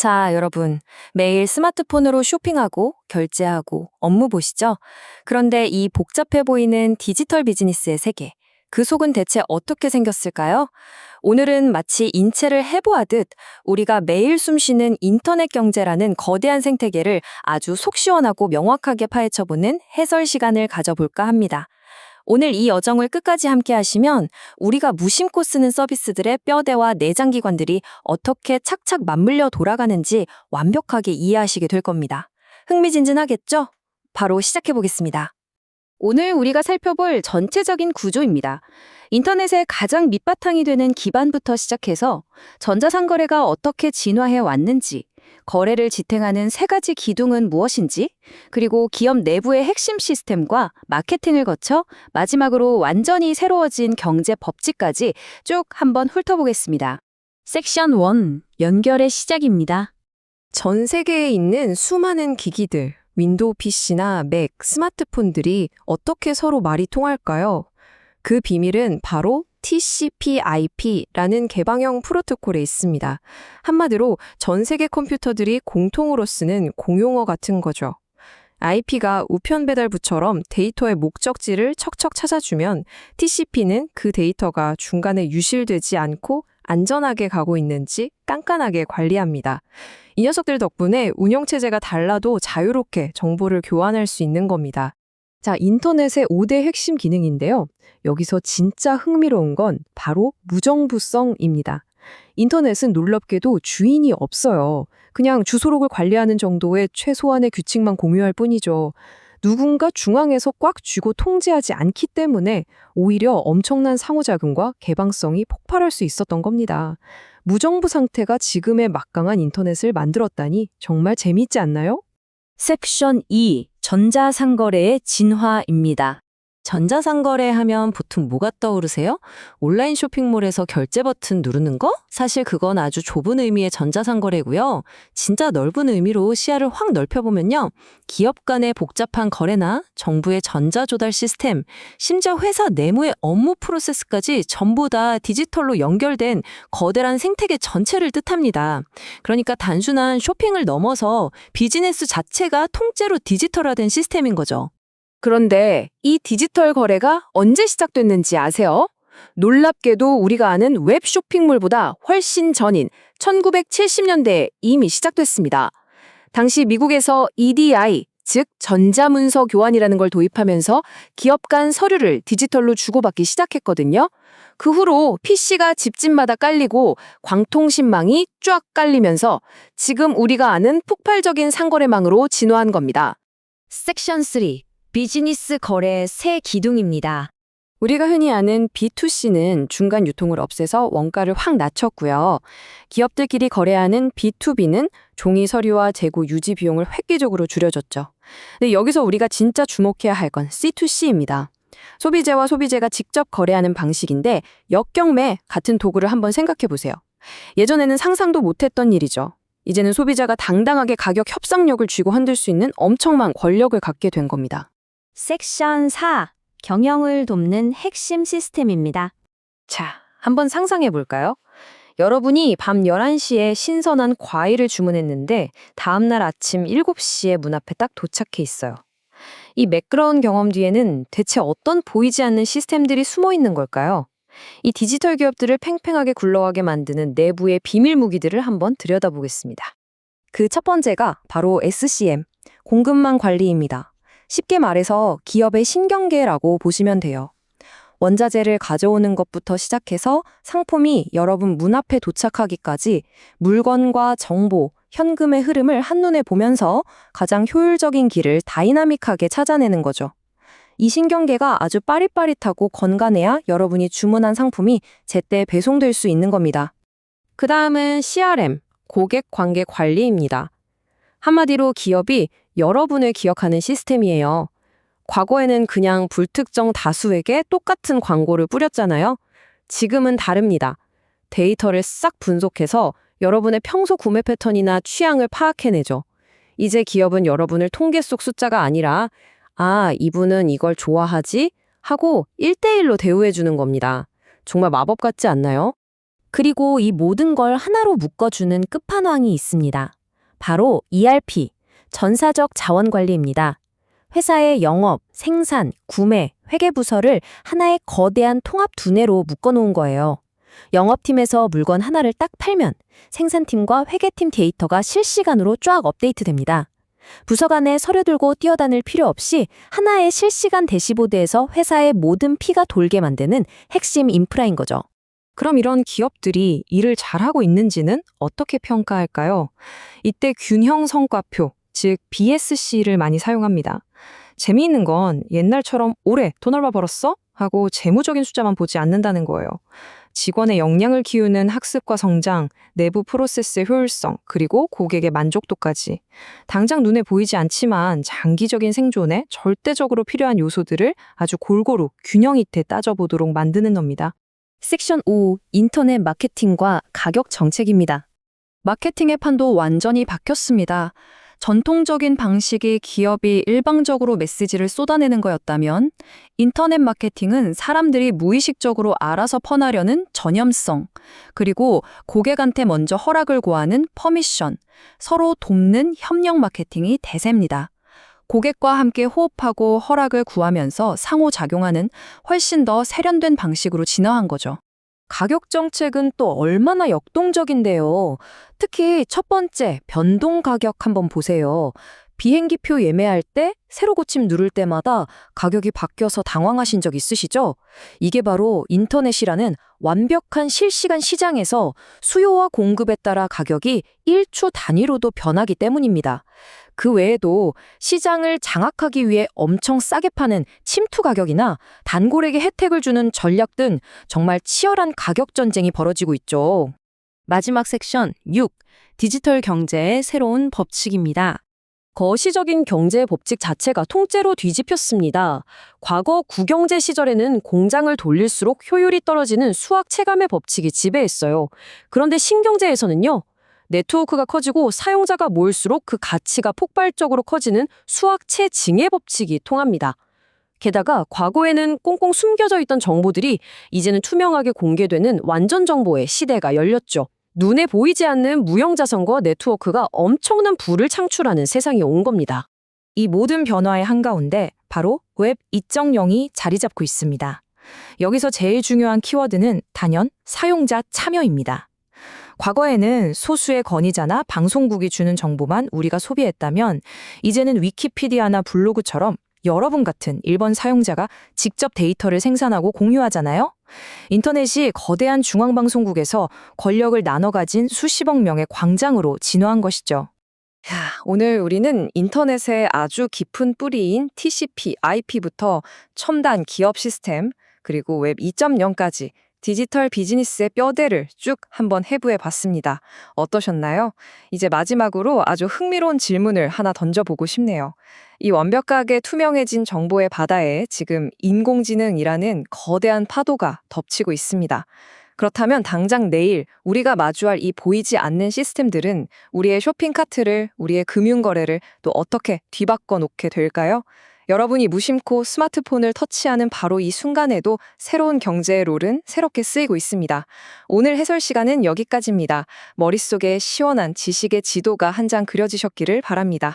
자, 여러분. 매일 스마트폰으로 쇼핑하고 결제하고 업무 보시죠? 그런데 이 복잡해 보이는 디지털 비즈니스의 세계, 그 속은 대체 어떻게 생겼을까요? 오늘은 마치 인체를 해부하듯 우리가 매일 숨쉬는 인터넷 경제라는 거대한 생태계를 아주 속 시원하고 명확하게 파헤쳐보는 해설 시간을 가져볼까 합니다. 오늘 이 여정을 끝까지 함께 하시면 우리가 무심코 쓰는 서비스들의 뼈대와 내장기관들이 어떻게 착착 맞물려 돌아가는지 완벽하게 이해하시게 될 겁니다. 흥미진진하겠죠? 바로 시작해 보겠습니다. 오늘 우리가 살펴볼 전체적인 구조입니다. 인터넷의 가장 밑바탕이 되는 기반부터 시작해서 전자상거래가 어떻게 진화해 왔는지, 거래를 지탱하는 세 가지 기둥은 무엇인지, 그리고 기업 내부의 핵심 시스템과 마케팅을 거쳐 마지막으로 완전히 새로워진 경제 법칙까지 쭉 한번 훑어보겠습니다. 섹션 1, 연결의 시작입니다. 전 세계에 있는 수많은 기기들, 윈도우 PC나 맥, 스마트폰들이 어떻게 서로 말이 통할까요? 그 비밀은 바로 TCP/IP라는 개방형 프로토콜에 있습니다. 한마디로 전 세계 컴퓨터들이 공통으로 쓰는 공용어 같은 거죠. IP가 우편 배달부처럼 데이터의 목적지를 척척 찾아주면 TCP는 그 데이터가 중간에 유실되지 않고 안전하게 가고 있는지 깐깐하게 관리합니다. 이 녀석들 덕분에 운영체제가 달라도 자유롭게 정보를 교환할 수 있는 겁니다. 자, 인터넷의 5대 핵심 기능인데요. 여기서 진짜 흥미로운 건 바로 무정부성입니다. 인터넷은 놀랍게도 주인이 없어요. 그냥 주소록을 관리하는 정도의 최소한의 규칙만 공유할 뿐이죠. 누군가 중앙에서 꽉 쥐고 통제하지 않기 때문에 오히려 엄청난 상호작용과 개방성이 폭발할 수 있었던 겁니다. 무정부 상태가 지금의 막강한 인터넷을 만들었다니 정말 재미있지 않나요? 섹션 2, 전자상거래의 진화입니다. 전자상거래 하면 보통 뭐가 떠오르세요? 온라인 쇼핑몰에서 결제 버튼 누르는 거? 사실 그건 아주 좁은 의미의 전자상거래고요. 진짜 넓은 의미로 시야를 확 넓혀보면요. 기업 간의 복잡한 거래나 정부의 전자조달 시스템, 심지어 회사 내부의 업무 프로세스까지 전부 다 디지털로 연결된 거대한 생태계 전체를 뜻합니다. 그러니까 단순한 쇼핑을 넘어서 비즈니스 자체가 통째로 디지털화된 시스템인 거죠. 그런데 이 디지털 거래가 언제 시작됐는지 아세요? 놀랍게도 우리가 아는 웹 쇼핑몰보다 훨씬 전인 1970년대에 이미 시작됐습니다. 당시 미국에서 EDI, 즉 전자문서 교환이라는 걸 도입하면서 기업 간 서류를 디지털로 주고받기 시작했거든요. 그 후로 PC가 집집마다 깔리고 광통신망이 쫙 깔리면서 지금 우리가 아는 폭발적인 상거래망으로 진화한 겁니다. 섹션 3, 비즈니스 거래의 새 기둥입니다. 우리가 흔히 아는 B2C는 중간 유통을 없애서 원가를 확 낮췄고요. 기업들끼리 거래하는 B2B는 종이 서류와 재고 유지 비용을 획기적으로 줄여줬죠. 근데 여기서 우리가 진짜 주목해야 할 건 C2C입니다. 소비재와 소비재가 직접 거래하는 방식인데 역경매 같은 도구를 한번 생각해 보세요. 예전에는 상상도 못했던 일이죠. 이제는 소비자가 당당하게 가격 협상력을 쥐고 흔들 수 있는 엄청난 권력을 갖게 된 겁니다. 섹션 4, 경영을 돕는 핵심 시스템입니다. 자, 한번 상상해 볼까요? 여러분이 밤 11시에 신선한 과일을 주문했는데 다음날 아침 7시에 문 앞에 딱 도착해 있어요. 이 매끄러운 경험 뒤에는 대체 어떤 보이지 않는 시스템들이 숨어 있는 걸까요? 이 디지털 기업들을 팽팽하게 굴러가게 만드는 내부의 비밀 무기들을 한번 들여다보겠습니다. 그 첫 번째가 바로 SCM, 공급망 관리입니다. 쉽게 말해서 기업의 신경계라고 보시면 돼요. 원자재를 가져오는 것부터 시작해서 상품이 여러분 문 앞에 도착하기까지 물건과 정보, 현금의 흐름을 한눈에 보면서 가장 효율적인 길을 다이나믹하게 찾아내는 거죠. 이 신경계가 아주 빠릿빠릿하고 건강해야 여러분이 주문한 상품이 제때 배송될 수 있는 겁니다. 그 다음은 CRM, 고객 관계 관리입니다. 한마디로 기업이 여러분을 기억하는 시스템이에요. 과거에는 그냥 불특정 다수에게 똑같은 광고를 뿌렸잖아요. 지금은 다릅니다. 데이터를 싹 분석해서 여러분의 평소 구매 패턴이나 취향을 파악해내죠. 이제 기업은 여러분을 통계 속 숫자가 아니라 아, 이분은 이걸 좋아하지? 하고 1대1로 대우해주는 겁니다. 정말 마법 같지 않나요? 그리고 이 모든 걸 하나로 묶어주는 끝판왕이 있습니다. 바로 ERP, 전사적 자원관리입니다. 회사의 영업, 생산, 구매, 회계부서를 하나의 거대한 통합 두뇌로 묶어놓은 거예요. 영업팀에서 물건 하나를 딱 팔면 생산팀과 회계팀 데이터가 실시간으로 쫙 업데이트됩니다. 부서 간에 서류 들고 뛰어다닐 필요 없이 하나의 실시간 대시보드에서 회사의 모든 피가 돌게 만드는 핵심 인프라인 거죠. 그럼 이런 기업들이 일을 잘하고 있는지는 어떻게 평가할까요? 이때 균형 성과표, 즉 BSC를 많이 사용합니다. 재미있는 건 옛날처럼 올해 돈 얼마 벌었어? 하고 재무적인 숫자만 보지 않는다는 거예요. 직원의 역량을 키우는 학습과 성장, 내부 프로세스의 효율성, 그리고 고객의 만족도까지. 당장 눈에 보이지 않지만 장기적인 생존에 절대적으로 필요한 요소들을 아주 골고루 균형 있게 따져보도록 만드는 겁니다. 섹션 5. 인터넷 마케팅과 가격 정책입니다. 마케팅의 판도 완전히 바뀌었습니다. 전통적인 방식의 기업이 일방적으로 메시지를 쏟아내는 거였다면 인터넷 마케팅은 사람들이 무의식적으로 알아서 퍼나려는 전염성, 그리고 고객한테 먼저 허락을 구하는 퍼미션, 서로 돕는 협력 마케팅이 대세입니다. 고객과 함께 호흡하고 허락을 구하면서 상호작용하는 훨씬 더 세련된 방식으로 진화한 거죠. 가격 정책은 또 얼마나 역동적인데요. 특히 첫 번째, 변동 가격 한번 보세요. 비행기표 예매할 때 새로 고침 누를 때마다 가격이 바뀌어서 당황하신 적 있으시죠? 이게 바로 인터넷이라는 완벽한 실시간 시장에서 수요와 공급에 따라 가격이 1초 단위로도 변하기 때문입니다. 그 외에도 시장을 장악하기 위해 엄청 싸게 파는 침투 가격이나 단골에게 혜택을 주는 전략 등 정말 치열한 가격 전쟁이 벌어지고 있죠. 마지막 섹션 6. 디지털 경제의 새로운 법칙입니다. 거시적인 경제 법칙 자체가 통째로 뒤집혔습니다. 과거 구경제 시절에는 공장을 돌릴수록 효율이 떨어지는 수학 체감의 법칙이 지배했어요. 그런데 신경제에서는요, 네트워크가 커지고 사용자가 모일수록 그 가치가 폭발적으로 커지는 수학 체증의 법칙이 통합니다. 게다가 과거에는 꽁꽁 숨겨져 있던 정보들이 이제는 투명하게 공개되는 완전 정보의 시대가 열렸죠. 눈에 보이지 않는 무형자산과 네트워크가 엄청난 부를 창출하는 세상이 온 겁니다. 이 모든 변화의 한가운데 바로 웹 2.0이 자리 잡고 있습니다. 여기서 제일 중요한 키워드는 단연 사용자 참여입니다. 과거에는 소수의 권위자나 방송국이 주는 정보만 우리가 소비했다면 이제는 위키피디아나 블로그처럼 여러분 같은 일반 사용자가 직접 데이터를 생산하고 공유하잖아요. 인터넷이 거대한 중앙방송국에서 권력을 나눠 가진 수십억 명의 광장으로 진화한 것이죠. 오늘 우리는 인터넷의 아주 깊은 뿌리인 TCP, IP부터 첨단 기업 시스템, 그리고 웹 2.0까지 디지털 비즈니스의 뼈대를 쭉 한번 해부해 봤습니다. 어떠셨나요? 이제 마지막으로 아주 흥미로운 질문을 하나 던져보고 싶네요. 이 완벽하게 투명해진 정보의 바다에 지금 인공지능이라는 거대한 파도가 덮치고 있습니다. 그렇다면 당장 내일 우리가 마주할 이 보이지 않는 시스템들은 우리의 쇼핑 카트를, 우리의 금융 거래를 또 어떻게 뒤바꿔 놓게 될까요? 여러분이 무심코 스마트폰을 터치하는 바로 이 순간에도 새로운 경제의 롤은 새롭게 쓰이고 있습니다. 오늘 해설 시간은 여기까지입니다. 머릿속에 시원한 지식의 지도가 한 장 그려지셨기를 바랍니다.